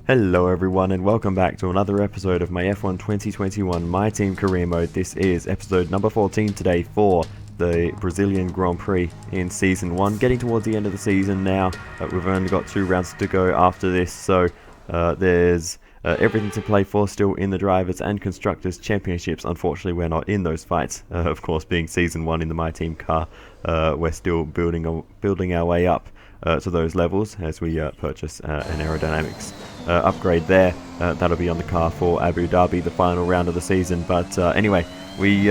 Hello everyone and welcome back to another episode of my F1 2021 My Team Career Mode. This is episode number 14 today for the Brazilian Grand Prix in Season 1. Getting towards the end of the season now. We've only got 2 rounds to go after this, so there's everything to play for still in the Drivers' and Constructors' Championships. Unfortunately, we're not in those fights. Of course, being Season 1 in the My Team car, we're still building our way up to those levels as we purchase an aerodynamics upgrade there. That'll be on the car for Abu Dhabi, the final round of the season. But anyway, we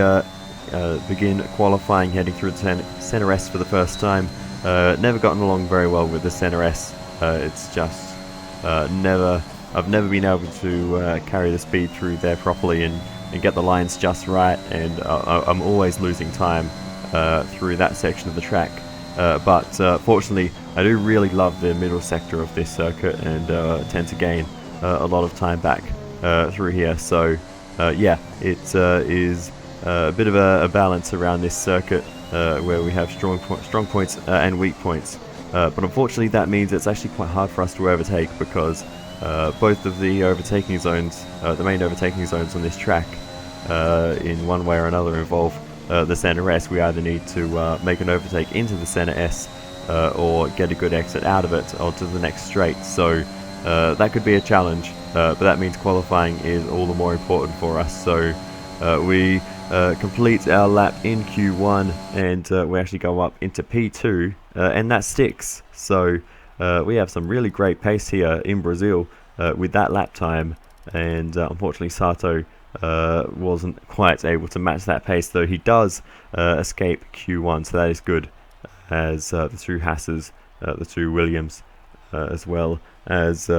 begin qualifying, heading through the Center S for the first time. Never gotten along very well with the Center S. It's just I've never been able to carry the speed through there properly and get the lines just right, and I'm always losing time through that section of the track. But fortunately, I do really love the middle sector of this circuit and tend to gain a lot of time back through here. So yeah, it is a bit of a balance around this circuit where we have strong points and weak points. But unfortunately, that means it's actually quite hard for us to overtake, because both of the overtaking zones, the main overtaking zones on this track, in one way or another involve the Center S. We either need to make an overtake into the Center S or get a good exit out of it onto the next straight. So that could be a challenge, but that means qualifying is all the more important for us. So we complete our lap in Q1 and we actually go up into P2 and that sticks. So we have some really great pace here in Brazil with that lap time, and unfortunately Sato wasn't quite able to match that pace, though he does escape Q1, so that is good, as the 2 Hasses, the 2 Williams, as well as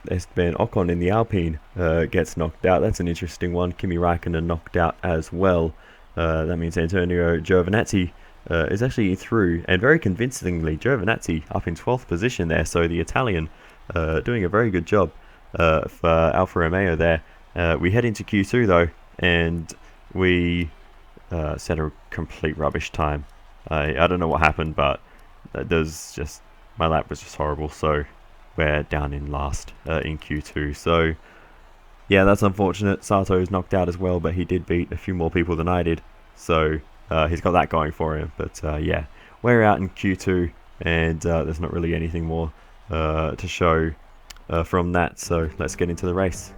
Esteban Ocon in the Alpine gets knocked out. That's an interesting one. Kimi Raikkonen knocked out as well. That means Antonio Giovinazzi is actually through, and very convincingly. Giovinazzi up in 12th position there, so the Italian doing a very good job for Alfa Romeo there. We head into Q2 though, and we set a complete rubbish time. I don't know what happened, but my lap was just horrible, so we're down in last in Q2. So yeah, that's unfortunate. Sato's knocked out as well, but he did beat a few more people than I did, so he's got that going for him. But yeah, we're out in Q2, and there's not really anything more to show from that, so let's get into the race.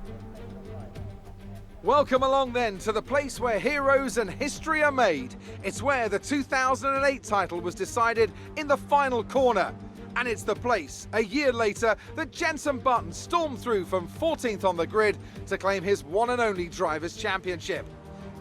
Welcome along then to the place where heroes and history are made. It's where the 2008 title was decided in the final corner. And it's the place, a year later, that Jenson Button stormed through from 14th on the grid to claim his one and only Drivers' Championship.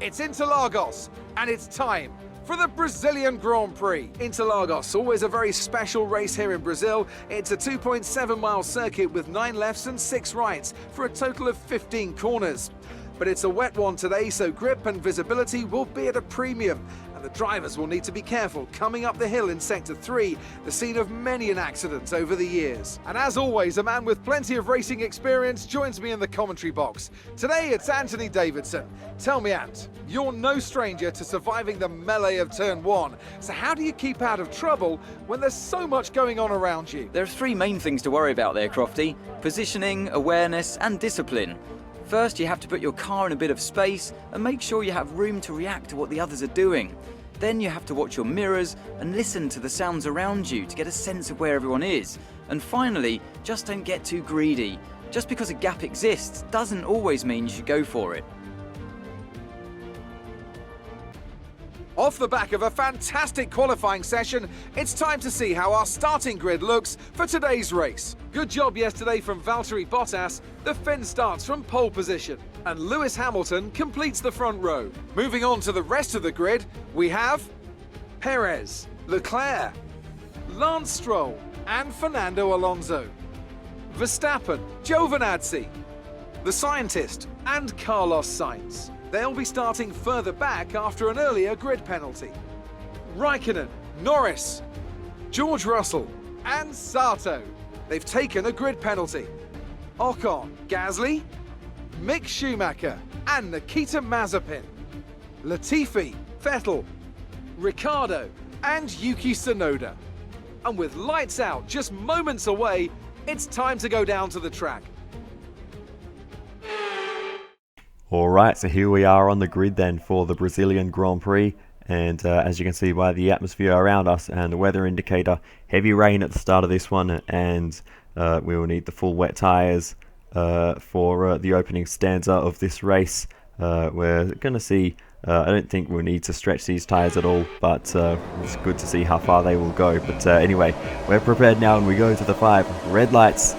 It's Interlagos, and it's time for the Brazilian Grand Prix. Interlagos, always a very special race here in Brazil. It's a 2.7 mile circuit with 9 lefts and 6 rights for a total of 15 corners. But it's a wet one today, so grip and visibility will be at a premium, and the drivers will need to be careful coming up the hill in Sector 3, the scene of many an accident over the years. And as always, a man with plenty of racing experience joins me in the commentary box. Today it's Anthony Davidson. Tell me, Ant, you're no stranger to surviving the melee of Turn 1, so how do you keep out of trouble when there's so much going on around you? There are 3 main things to worry about there, Crofty: positioning, awareness and discipline. First, you have to put your car in a bit of space and make sure you have room to react to what the others are doing. Then you have to watch your mirrors and listen to the sounds around you to get a sense of where everyone is. And finally, just don't get too greedy. Just because a gap exists doesn't always mean you should go for it. Off the back of a fantastic qualifying session, it's time to see how our starting grid looks for today's race. Good job yesterday from Valtteri Bottas. The Finn starts from pole position, and Lewis Hamilton completes the front row. Moving on to the rest of the grid, we have Perez, Leclerc, Lance Stroll, and Fernando Alonso. Verstappen, Giovinazzi, the Scientist, and Carlos Sainz. They'll be starting further back after an earlier grid penalty. Raikkonen, Norris, George Russell, and Sato. They've taken a grid penalty. Ocon, Gasly, Mick Schumacher, and Nikita Mazepin. Latifi, Vettel, Ricciardo, and Yuki Tsunoda. And with lights out just moments away, it's time to go down to the track. Alright, so here we are on the grid then for the Brazilian Grand Prix, and as you can see by the atmosphere around us and the weather indicator, heavy rain at the start of this one, and we will need the full wet tyres for the opening stanza of this race. We're going to see, I don't think we'll need to stretch these tyres at all, but it's good to see how far they will go. But anyway, we're prepared now and we go to the 5 red lights.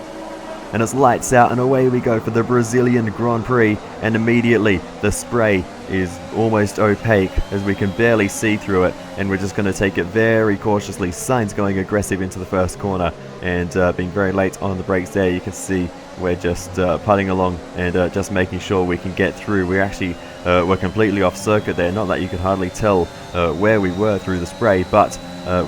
And it's lights out and away we go for the Brazilian Grand Prix, and immediately the spray is almost opaque as we can barely see through it, and we're just going to take it very cautiously. Sainz going aggressive into the first corner and being very late on the brakes there. You can see we're just putting along and just making sure we can get through. We actually were completely off circuit there, not that you could hardly tell where we were through the spray, but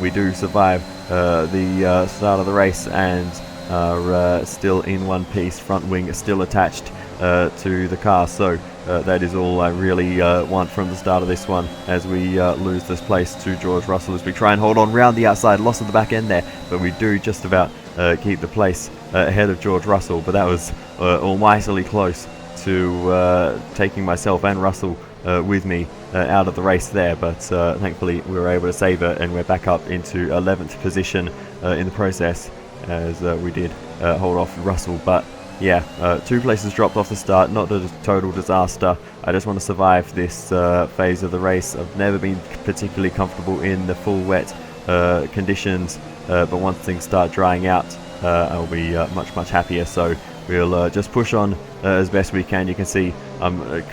we do survive the start of the race and are still in one piece, front wing still attached to the car. So that is all I really want from the start of this one, as we lose this place to George Russell as we try and hold on round the outside. Loss of the back end there, but we do just about keep the place ahead of George Russell, but that was almightily close to taking myself and Russell with me out of the race there, but thankfully we were able to save it, and we're back up into 11th position in the process, as we did hold off Russell. But yeah, 2 places dropped off the start, not a total disaster. I just want to survive this phase of the race. I've never been particularly comfortable in the full wet conditions, but once things start drying out, I'll be much happier. So we'll just push on as best we can. You can see I'm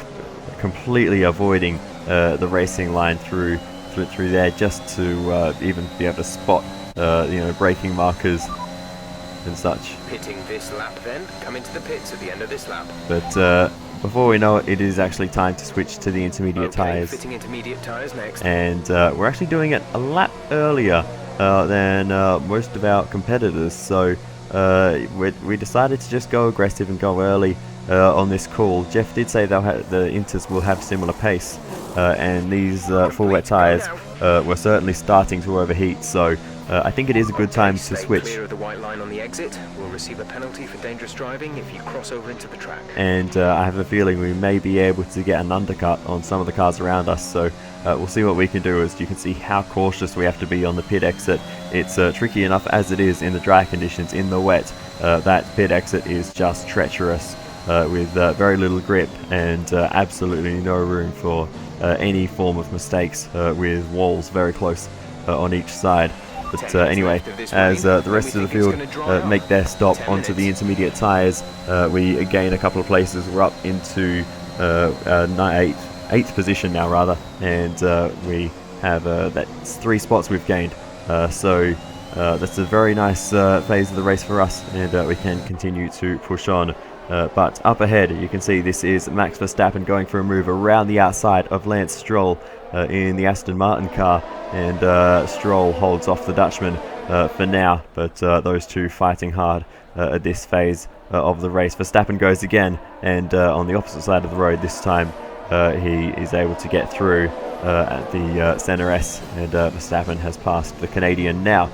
completely avoiding the racing line through there, just to even be able to spot braking markers and such. Pitting this lap then, come into the pits at the end of this lap. But before we know it, it is actually time to switch to the intermediate tyres. Fitting intermediate tyres next. And we're actually doing it a lap earlier than most of our competitors, so we decided to just go aggressive and go early on this call. Jeff did say the Inters will have similar pace, and these full wet tyres were certainly starting to overheat, so I think it is a good time to switch. Clear of the white line on the exit. We'll receive a penalty for dangerous driving if you cross over into the track. And I have a feeling we may be able to get an undercut on some of the cars around us, so we'll see what we can do. As you can see how cautious we have to be on the pit exit. It's tricky enough as it is in the dry conditions. In the wet, that pit exit is just treacherous, with very little grip and absolutely no room for any form of mistakes, with walls very close on each side. But anyway, as the rest of the field make their stop onto the intermediate tyres, we gain a couple of places. We're up into 8th position now, rather, and we have that's 3 spots we've gained. So that's a very nice phase of the race for us, and we can continue to push on. But up ahead, you can see this is Max Verstappen going for a move around the outside of Lance Stroll in the Aston Martin car, and Stroll holds off the Dutchman for now, but those two fighting hard at this phase of the race. Verstappen goes again, and on the opposite side of the road this time, he is able to get through at the Center S, and Verstappen has passed the Canadian. Now,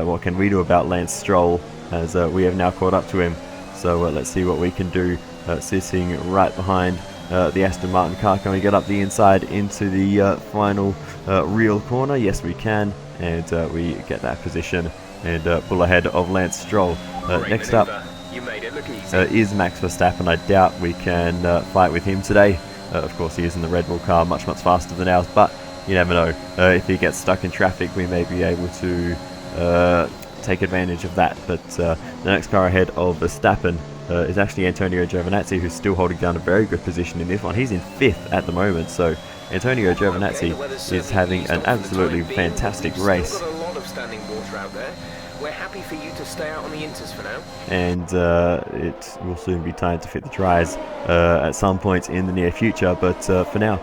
what can we do about Lance Stroll, as we have now caught up to him? So let's see what we can do, sitting right behind the Aston Martin car. Can we get up the inside into the final real corner? Yes, we can, and we get that position and pull ahead of Lance Stroll. Next up is Max Verstappen. I doubt we can fight with him today. Of course, he is in the Red Bull car, much faster than ours, but you never know. If he gets stuck in traffic, we may be able to take advantage of that. But the next car ahead of Verstappen is actually Antonio Giovinazzi, who's still holding down a very good position in this one. He's in 5th at the moment, so Antonio Giovinazzi is having an absolutely fantastic race. We're happy for you to stay out on the Inters for now. And it will soon be time to fit the tyres at some point in the near future, but for now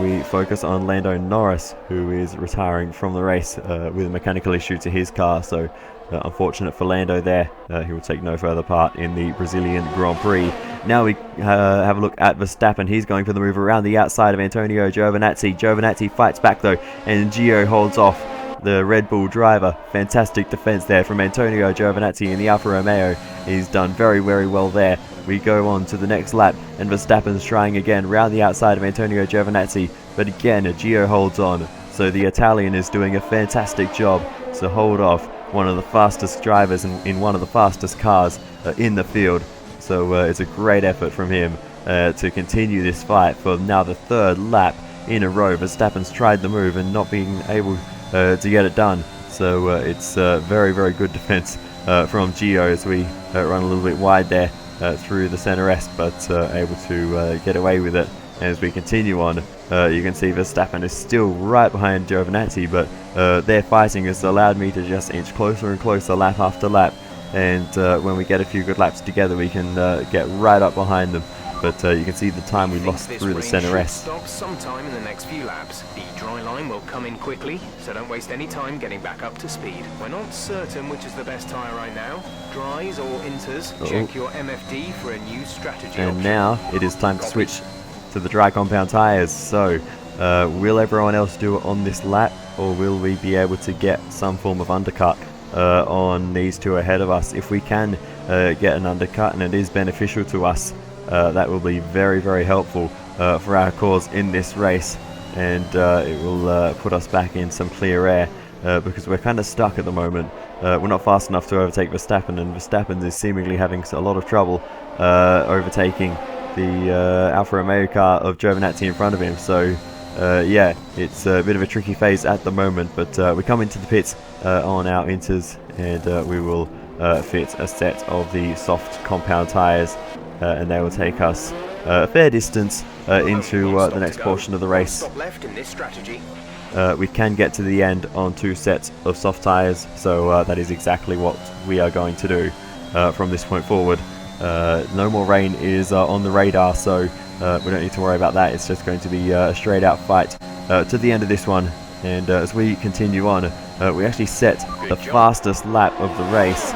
we focus on Lando Norris, who is retiring from the race with a mechanical issue to his car. So unfortunate for Lando there. He will take no further part in the Brazilian Grand Prix. Now we have a look at Verstappen. He's going for the move around the outside of Antonio Giovinazzi. Giovinazzi fights back though, and Gio holds off the Red Bull driver. Fantastic defense there from Antonio Giovinazzi in the Alfa Romeo. He's done very well there we go on to the next lap, and Verstappen's trying again round the outside of Antonio Giovinazzi, but again Gio holds on. So the Italian is doing a fantastic job to hold off one of the fastest drivers in one of the fastest cars in the field. So it's a great effort from him to continue this fight for now the third lap in a row. Verstappen's tried the move and not being able to get it done. So it's very, very good defense from Gio as we run a little bit wide there through the center S, but able to get away with it. As we continue on, you can see Verstappen is still right behind Giovinazzi, but their fighting has allowed me to just inch closer and closer lap after lap, and when we get a few good laps together we can get right up behind them. But you can see the time we lost through the center S. Stop sometime in the next few laps. The dry line will come in quickly, so don't waste any time getting back up to speed. We're not certain which is the best tyre right now. Dries or inters. Check your MFD for a new strategy And option. now it is time to switch to the dry compound tyres. So will everyone else do it on this lap, or will we be able to get some form of undercut on these two ahead of us? If we can get an undercut and it is beneficial to us, that will be very, very helpful for our cause in this race, and it will put us back in some clear air because we're kind of stuck at the moment. We're not fast enough to overtake Verstappen, and Verstappen is seemingly having a lot of trouble overtaking the Alfa Romeo car of Giovinazzi in front of him. So yeah, it's a bit of a tricky phase at the moment, but we come into the pits on our inters, and we will fit a set of the soft compound tyres, and they will take us a fair distance into the next portion of the race. Stop left in this strategy. We can get to the end on 2 sets of soft tyres, so that is exactly what we are going to do from this point forward. No more rain is on the radar, so we don't need to worry about that. It's just going to be a straight out fight to the end of this one. And as we continue on, we actually set the fastest lap of the race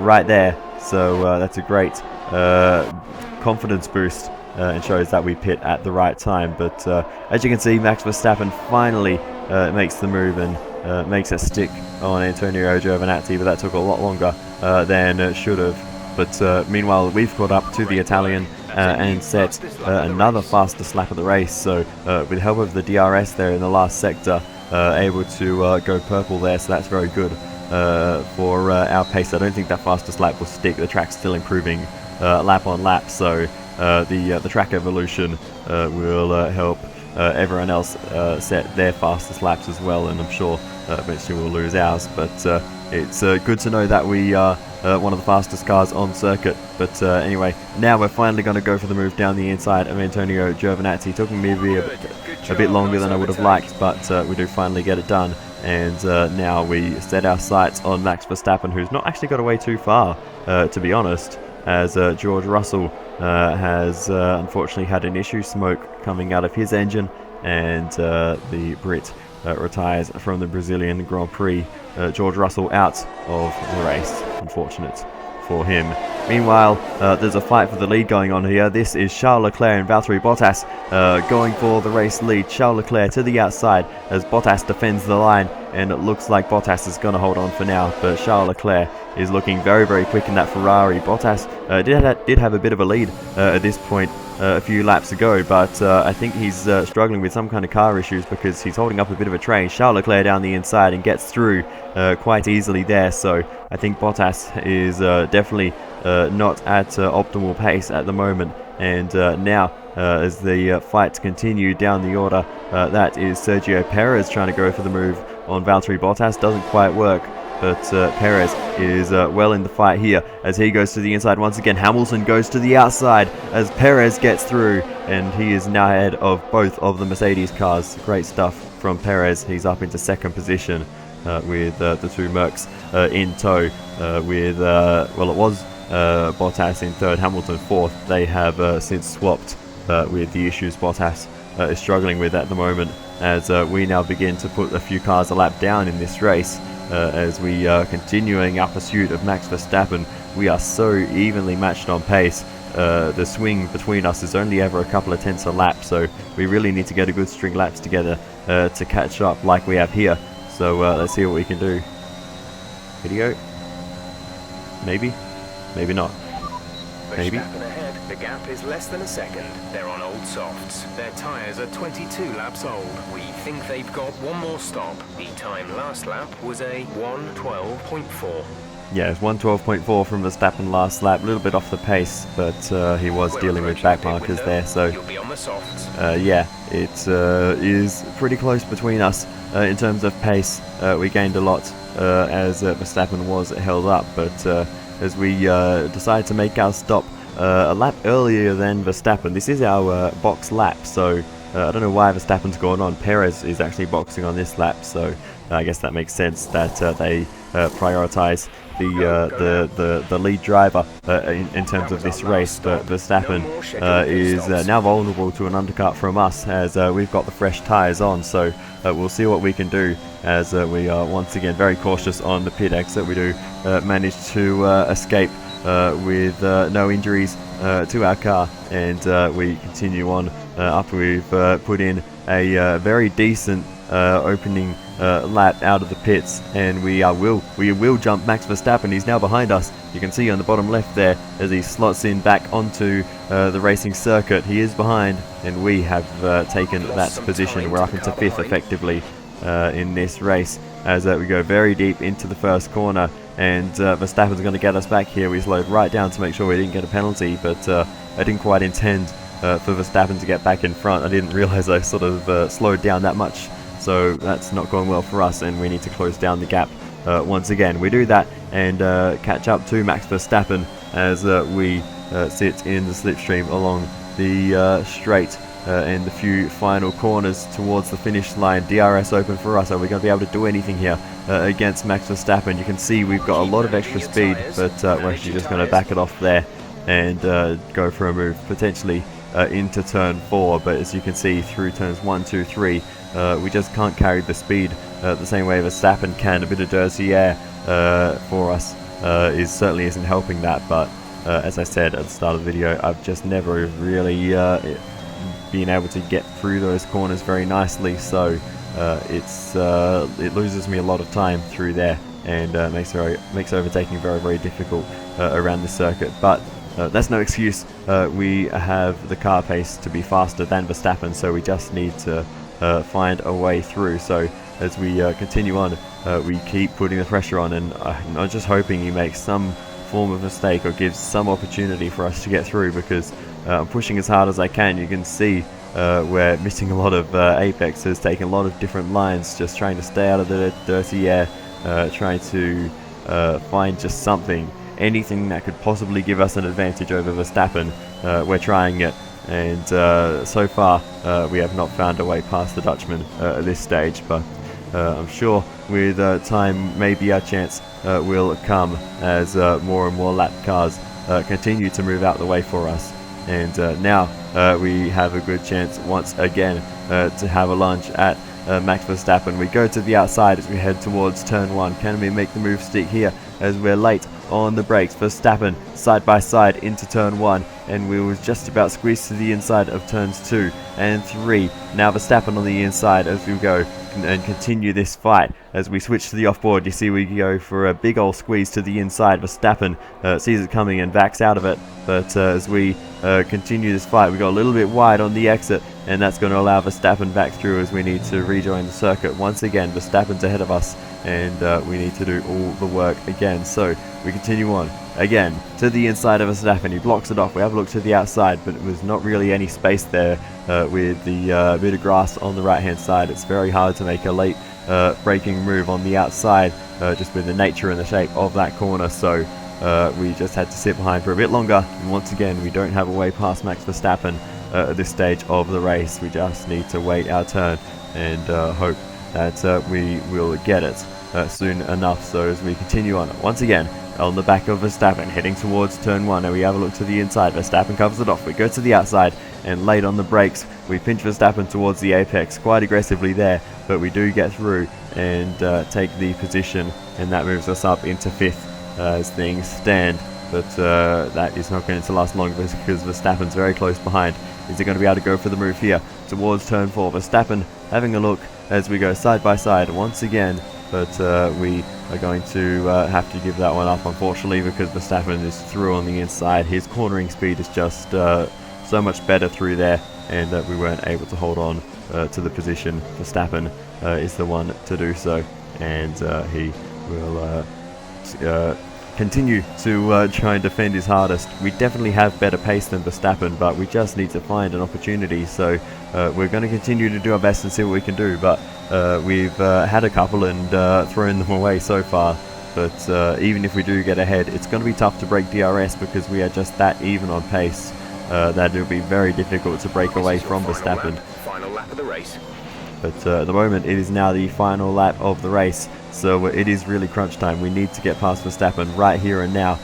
right there, so that's a great confidence boost and shows that we pit at the right time. But as you can see, Max Verstappen finally makes the move and makes a stick on Antonio Giovinazzi, but that took a lot longer than it should have. But meanwhile, we've caught up to the Italian and set another fastest lap of the race. So with the help of the DRS there in the last sector, able to go purple there, so that's very good for our pace. I don't think that fastest lap will stick. The track's still improving lap on lap, so the track evolution will help everyone else set their fastest laps as well, and I'm sure eventually we'll lose ours. But it's good to know that we are one of the fastest cars on circuit. But anyway, now we're finally going to go for the move down the inside of Antonio Giovinazzi. Took me a bit longer than I would have liked, but we do finally get it done. And now we set our sights on Max Verstappen, who's not actually got away too far, to be honest, as George Russell has unfortunately had an issue, smoke coming out of his engine, and the Brit retires from the Brazilian Grand Prix. George Russell out of the race, unfortunate for him. Meanwhile, there's a fight for the lead going on here. This is Charles Leclerc and Valtteri Bottas going for the race lead. Charles Leclerc to the outside as Bottas defends the line, and it looks like Bottas is going to hold on for now, but Charles Leclerc is looking very, very quick in that Ferrari. Bottas did have a bit of a lead at this point a few laps ago, but I think he's struggling with some kind of car issues because he's holding up a bit of a train. Charles Leclerc down the inside and gets through quite easily there, so I think Bottas is definitely not at optimal pace at the moment. And now as the fights continue down the order, that is Sergio Perez trying to go for the move on Valtteri Bottas. Doesn't quite work, but Perez is well in the fight here as he goes to the inside once again. Hamilton goes to the outside as Perez gets through, and he is now ahead of both of the Mercedes cars. Great stuff from Perez. He's up into second position with the two Mercs in tow with, well, it was Bottas in third, Hamilton fourth. They have since swapped with the issues Bottas is struggling with at the moment, as we now begin to put a few cars a lap down in this race. As we are continuing our pursuit of Max Verstappen, we are so evenly matched on pace. The swing between us is only ever a couple of tenths a lap, so we really need to get a good string laps together to catch up like we have here. So let's see what we can do. Video? Maybe? Maybe not. Maybe? The gap is less than a second. They're on old softs. Their tyres are 22 laps old. We think they've got one more stop. The time last lap was a 1:12.4. Yeah, it's 1:12.4 from Verstappen last lap. A little bit off the pace, but he was dealing with back markers there, so You'll be on the softs. yeah, it is pretty close between us in terms of pace. We gained a lot as Verstappen was held up, but as we decide to make our stop a lap earlier than Verstappen, this is our box lap, so I don't know why Verstappen's gone on. Perez is actually boxing on this lap, so I guess that makes sense that they prioritize the lead driver in terms of this race, but Verstappen is now vulnerable to an undercut from us as we've got the fresh tyres on, so we'll see what we can do as we are once again very cautious on the pit exit. We do manage to escape with no injuries to our car, and we continue on after we've put in a very decent opening lap out of the pits, and we will jump Max Verstappen. He's now behind us. You can see on the bottom left there as he slots in back onto the racing circuit. He is behind, and we have taken that position. We're up into 5th effectively in this race as we go very deep into the first corner, and Verstappen's going to get us back here. We slowed right down to make sure we didn't get a penalty, but I didn't quite intend for Verstappen to get back in front. I didn't realize I sort of slowed down that much, so that's not going well for us, and we need to close down the gap once again. We do that and catch up to Max Verstappen as we sit in the slipstream along the straight and the few final corners towards the finish line. DRS open for us. Are we going to be able to do anything here against Max Verstappen? You can see we've got a lot of extra speed, but we're actually just going to back it off there and go for a move potentially into turn 4, but as you can see through turns 1, 2, 3 we just can't carry the speed the same way Verstappen can. A bit of dirty air for us certainly isn't helping that, but as I said at the start of the video, I've just never really been able to get through those corners very nicely, so it loses me a lot of time through there, and makes overtaking very, very difficult around the circuit. But that's no excuse. We have the car pace to be faster than Verstappen, so we just need to find a way through. So as we continue on, we keep putting the pressure on, and I'm just hoping he makes some form of mistake or gives some opportunity for us to get through, because I'm pushing as hard as I can. You can see we're missing a lot of apexes, taking a lot of different lines, just trying to stay out of the dirty air, trying to find just something, anything that could possibly give us an advantage over Verstappen. We're trying it, and so far we have not found a way past the Dutchman at this stage, but I'm sure with time maybe our chance will come as more and more lap cars continue to move out the way for us. And now we have a good chance once again to have a lunge at Max Verstappen. We go to the outside as we head towards turn 1. Can we make the move stick here as we're late on the brakes? Verstappen side by side into turn 1, and we was just about squeezed to the inside of turns 2 and 3. Now Verstappen on the inside as we go and continue this fight. As we switch to the offboard, you see we go for a big old squeeze to the inside. Verstappen sees it coming and backs out of it, but as we continue this fight, we got a little bit wide on the exit, and that's going to allow Verstappen back through as we need to rejoin the circuit. Once again, Verstappen's ahead of us, and we need to do all the work again. So we continue on again to the inside of Verstappen. He blocks it off. We have a look to the outside, but it was not really any space there with the bit of grass on the right hand side. It's very hard to make a late braking move on the outside just with the nature and the shape of that corner, so we just had to sit behind for a bit longer. And once again, we don't have a way past Max Verstappen at this stage of the race. We just need to wait our turn and hope that we will get it soon enough. So as we continue on, once again on the back of Verstappen, heading towards turn 1, and we have a look to the inside. Verstappen covers it off. We go to the outside, and late on the brakes, we pinch Verstappen towards the apex quite aggressively there, but we do get through and take the position, and that moves us up into 5th as things stand. But that is not going to last long because Verstappen's very close behind. Is he going to be able to go for the move here towards turn 4? Verstappen having a look as we go side by side once again but we are going to have to give that one up, unfortunately, because Verstappen is through on the inside. His cornering speed is just so much better through there, and we weren't able to hold on to the position. Verstappen is the one to do so, and he will continue to try and defend his hardest. We definitely have better pace than Verstappen, but we just need to find an opportunity, so we're going to continue to do our best and see what we can do, but we've had a couple and thrown them away so far. But even if we do get ahead, it's going to be tough to break DRS because we are just that even on pace. That it'll be very difficult to break away from Verstappen. Final lap of the race. But at the moment, it is now the final lap of the race, so it is really crunch time. We need to get past Verstappen right here and now,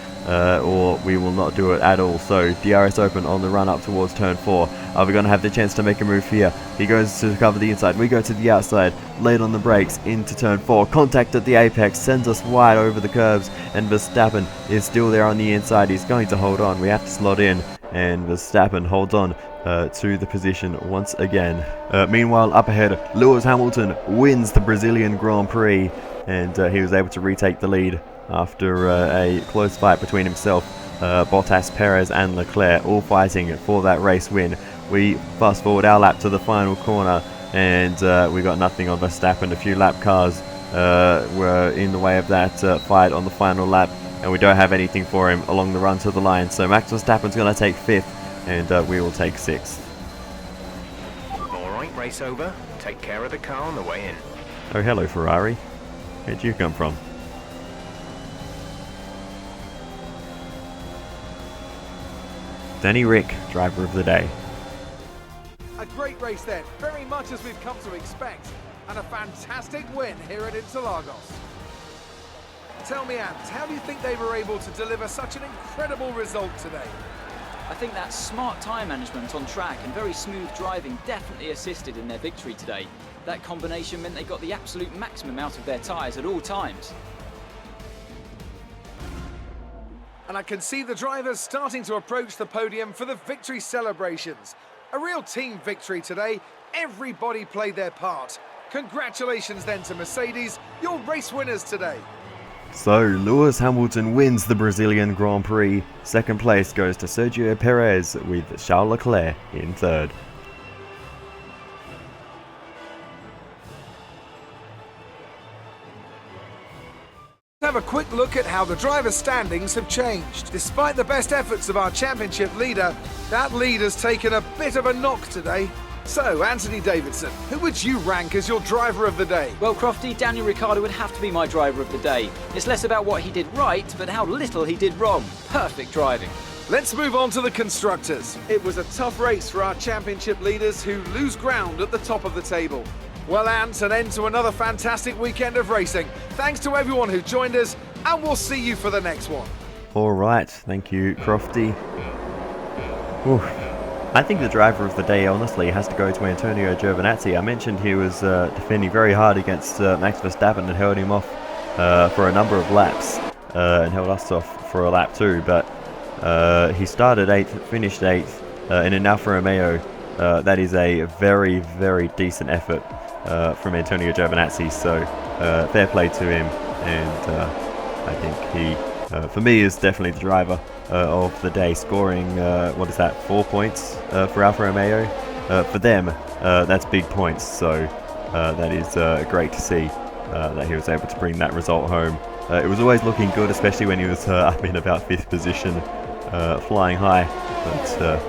or we will not do it at all. So DRS open on the run up towards turn 4. Are we going to have the chance to make a move here? He goes to cover the inside. We go to the outside, late on the brakes into turn 4. Contact at the apex, sends us wide over the curves, and Verstappen is still there on the inside. He's going to hold on. We have to slot in, and Verstappen holds on to the position once again. Meanwhile, up ahead, Lewis Hamilton wins the Brazilian Grand Prix, and he was able to retake the lead after a close fight between himself, Bottas, Perez and Leclerc, all fighting for that race win. We fast forward our lap to the final corner, and we got nothing on Verstappen. A few lap cars were in the way of that fight on the final lap, and we don't have anything for him along the run to the line. So Max Verstappen's going to take 5th, and we will take 6th. Alright, race over. Take care of the car on the way in. Oh, hello Ferrari. Where'd you come from? Danny Rick, driver of the day. A great race then, very much as we've come to expect, and a fantastic win here at Interlagos. Tell me, Ant, how do you think they were able to deliver such an incredible result today? I think that smart tyre management on track and very smooth driving definitely assisted in their victory today. That combination meant they got the absolute maximum out of their tyres at all times. And I can see the drivers starting to approach the podium for the victory celebrations. A real team victory today. Everybody played their part. Congratulations then to Mercedes, your race winners today. So, Lewis Hamilton wins the Brazilian Grand Prix. Second place goes to Sergio Perez, with Charles Leclerc in 3rd. Have a quick look at how the drivers' standings have changed. Despite the best efforts of our championship leader, that lead has taken a bit of a knock today. So, Anthony Davidson, who would you rank as your driver of the day? Well, Crofty, Daniel Ricciardo would have to be my driver of the day. It's less about what he did right, but how little he did wrong. Perfect driving. Let's move on to the constructors. It was a tough race for our championship leaders who lose ground at the top of the table. Well, Ant, an end to another fantastic weekend of racing. Thanks to everyone who joined us, and we'll see you for the next one. Alright, thank you, Crofty. Whew. I think the driver of the day, honestly, has to go to Antonio Giovinazzi. I mentioned he was defending very hard against Max Verstappen and held him off for a number of laps, and held us off for a lap too, but he started 8th, finished 8th, in an Alfa Romeo. That is a very, very decent effort from Antonio Giovinazzi, so fair play to him, and I think he, for me, is definitely the driver of the day, scoring, 4 points for Alfa Romeo. For them, that's big points, so that is great to see that he was able to bring that result home. It was always looking good, especially when he was up in about 5th position, flying high, but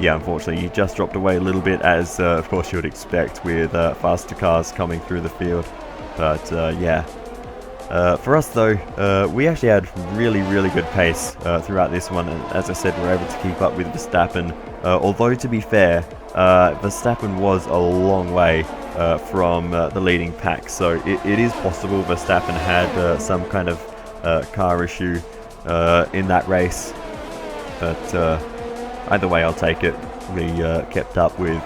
yeah, unfortunately, he just dropped away a little bit, as of course you would expect with faster cars coming through the field. But yeah, for us though, we actually had really, really good pace throughout this one, and as I said, we were able to keep up with Verstappen. Although to be fair, Verstappen was a long way from the leading pack, so it is possible Verstappen had some kind of car issue in that race, but either way, I'll take it. We kept up with,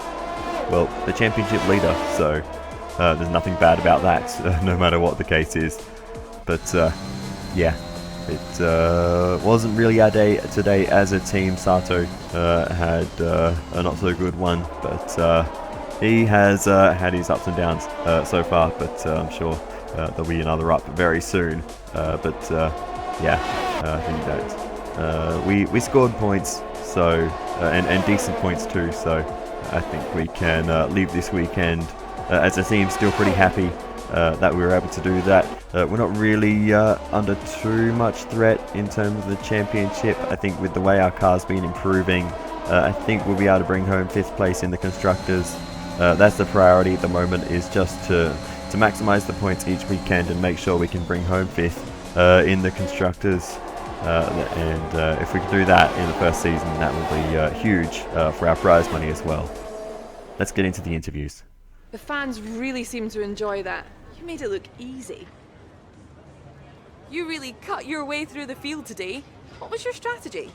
well, the championship leader, so there's nothing bad about that, no matter what the case is. But yeah, it wasn't really our day today as a team. Sato had a not so good one, but he has had his ups and downs so far, but I'm sure there'll be another up very soon. Yeah, I think that we scored points, so and decent points too. So I think we can leave this weekend as a team still pretty happy that we were able to do that. We're not really under too much threat in terms of the championship. I think with the way our car's been improving, I think we'll be able to bring home 5th place in the Constructors. That's the priority at the moment, is just to maximise the points each weekend and make sure we can bring home 5th in the Constructors. And if we can do that in the first season, that will be huge for our prize money as well. Let's get into the interviews. The fans really seem to enjoy that. You made it look easy. You really cut your way through the field today. What was your strategy?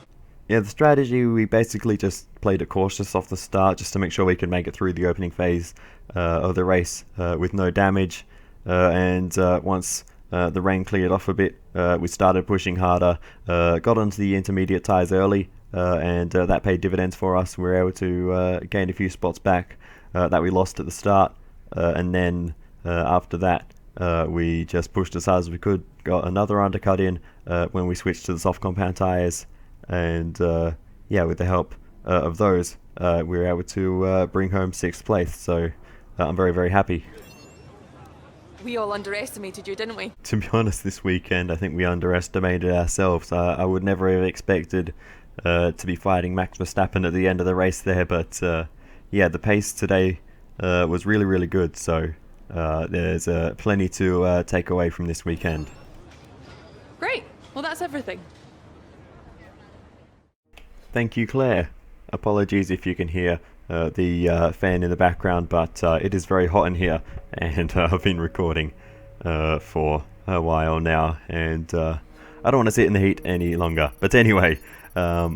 Yeah, the strategy, we basically just played it cautious off the start just to make sure we could make it through the opening phase of the race with no damage. And once the rain cleared off a bit, we started pushing harder, got onto the intermediate tyres early, and that paid dividends for us. We were able to gain a few spots back that we lost at the start, and then after that we just pushed as hard as we could, got another undercut in when we switched to the soft compound tyres, and yeah, with the help of those we were able to bring home 6th place, so I'm very, very happy. We all underestimated you, didn't we? To be honest, this weekend I think we underestimated ourselves. I would never have expected to be fighting Max Verstappen at the end of the race there, but yeah, the pace today was really, really good, so there's plenty to take away from this weekend. Great. Well, that's everything. Thank you, Claire. Apologies if you can hear the fan in the background, but it is very hot in here, and I've been recording for a while now, and I don't want to sit in the heat any longer. But anyway, yeah,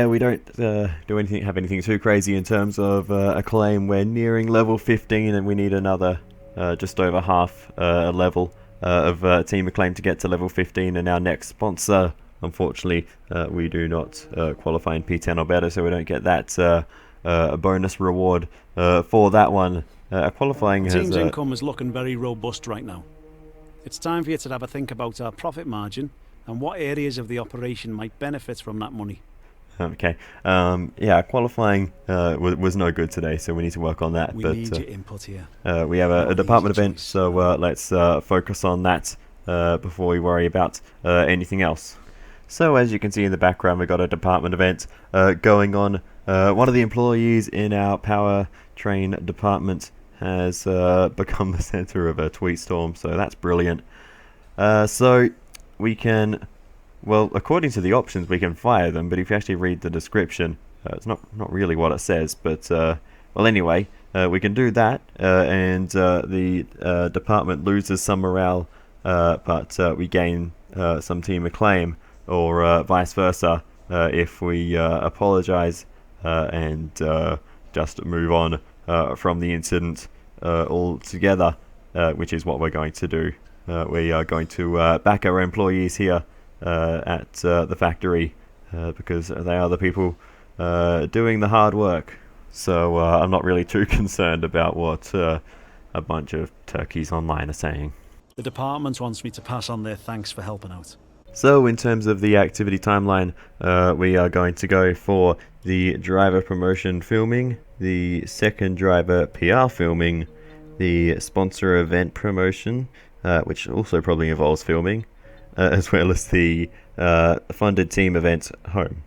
we don't have anything too crazy in terms of acclaim. We're nearing level 15, and we need another just over half a level of Team Acclaim to get to level 15, and our next sponsor, unfortunately, we do not qualify in P10 or better, so we don't get that bonus reward for that one. Qualifying has... Team's income is looking very robust right now. It's time for you to have a think about our profit margin and what areas of the operation might benefit from that money. Okay. Yeah, qualifying was no good today, so we need to work on that. We but, need your input here. We have a department event, so let's focus on that before we worry about anything else. So as you can see in the background, we've got a department event going on. One of the employees in our powertrain department has become the center of a tweet storm, so that's brilliant. So we can, well, according to the options, we can fire them, but if you actually read the description, it's not really what it says, but well, anyway, we can do that, and the department loses some morale, but we gain some team acclaim, or vice versa, if we apologize and just move on from the incident altogether, which is what we're going to do. We are going to back our employees here at the factory because they are the people doing the hard work. So I'm not really too concerned about what a bunch of turkeys online are saying. The department wants me to pass on their thanks for helping out. So in terms of the activity timeline, we are going to go for the driver promotion filming, the second driver PR filming, the sponsor event promotion, which also probably involves filming, as well as the funded team event home.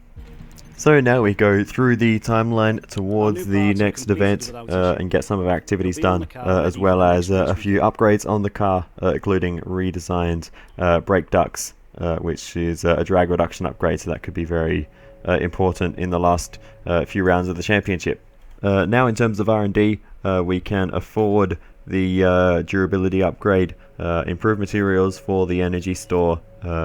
So now we go through the timeline towards the next event and get some of our activities done, as well as a few upgrades on the car, including redesigned brake ducts, which is a drag reduction upgrade, so that could be very important in the last few rounds of the championship. Now in terms of R&D, we can afford the durability upgrade, improved materials for the energy store.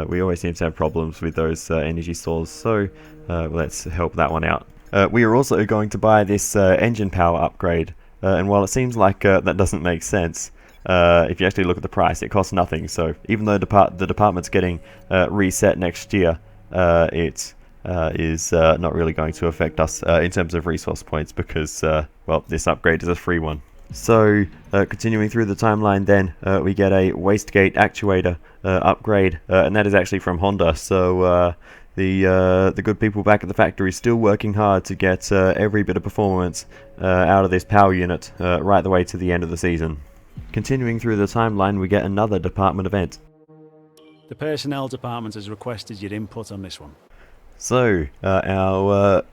We always seem to have problems with those energy stores, so let's help that one out. We are also going to buy this engine power upgrade, and while it seems like that doesn't make sense, if you actually look at the price, it costs nothing. So even though the department's getting reset next year, it is not really going to affect us in terms of resource points, because well, this upgrade is a free one. So, continuing through the timeline then, we get a Wastegate Actuator upgrade, and that is actually from Honda, so the good people back at the factory still working hard to get every bit of performance out of this power unit right the way to the end of the season. Continuing through the timeline, we get another department event. The personnel department has requested your input on this one. So, our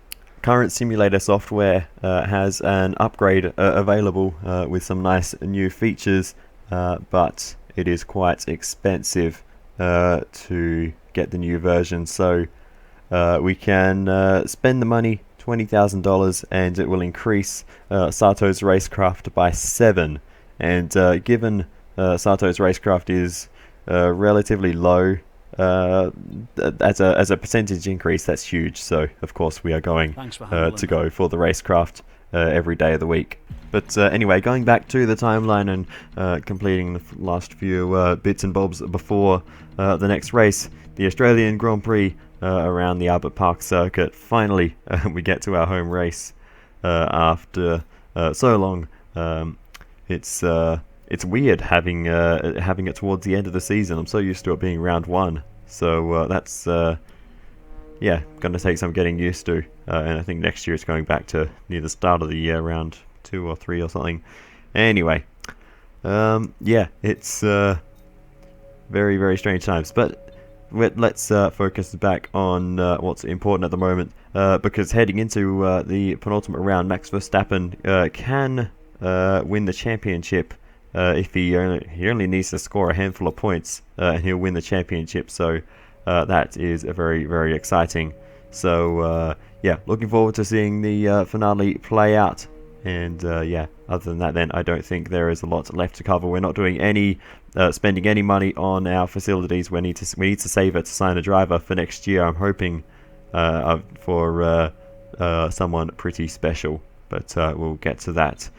current simulator software has an upgrade available with some nice new features, but it is quite expensive to get the new version. So we can spend the money, $20,000, and it will increase Sato's racecraft by 7. And given Sato's racecraft is relatively low, as a percentage increase, that's huge. So of course we are going to go for the racecraft every day of the week. But anyway, going back to the timeline and completing the last few bits and bobs before the next race, the Australian Grand Prix around the Albert Park circuit. Finally, we get to our home race after so long. It's weird having it towards the end of the season. I'm so used to it being round 1, so that's yeah, going to take some getting used to. And I think next year it's going back to near the start of the year, round 2 or 3 or something. Anyway, yeah, it's very, very strange times. But let's focus back on what's important at the moment, because heading into the penultimate round, Max Verstappen can win the championship. If he only needs to score a handful of points, and he'll win the championship. So that is very, very exciting. So yeah, looking forward to seeing the finale play out. And yeah, other than that, then I don't think there is a lot left to cover. We're not doing any spending any money on our facilities. We need to save it to sign a driver for next year. I'm hoping for someone pretty special, but we'll get to that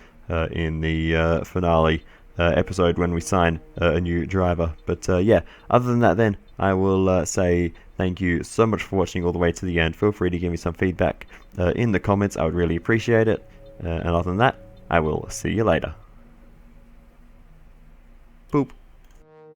in the finale episode when we sign a new driver. But yeah, other than that, then I will say thank you so much for watching all the way to the end. Feel free to give me some feedback in the comments. I would really appreciate it. And other than that, I will see you later. Boop.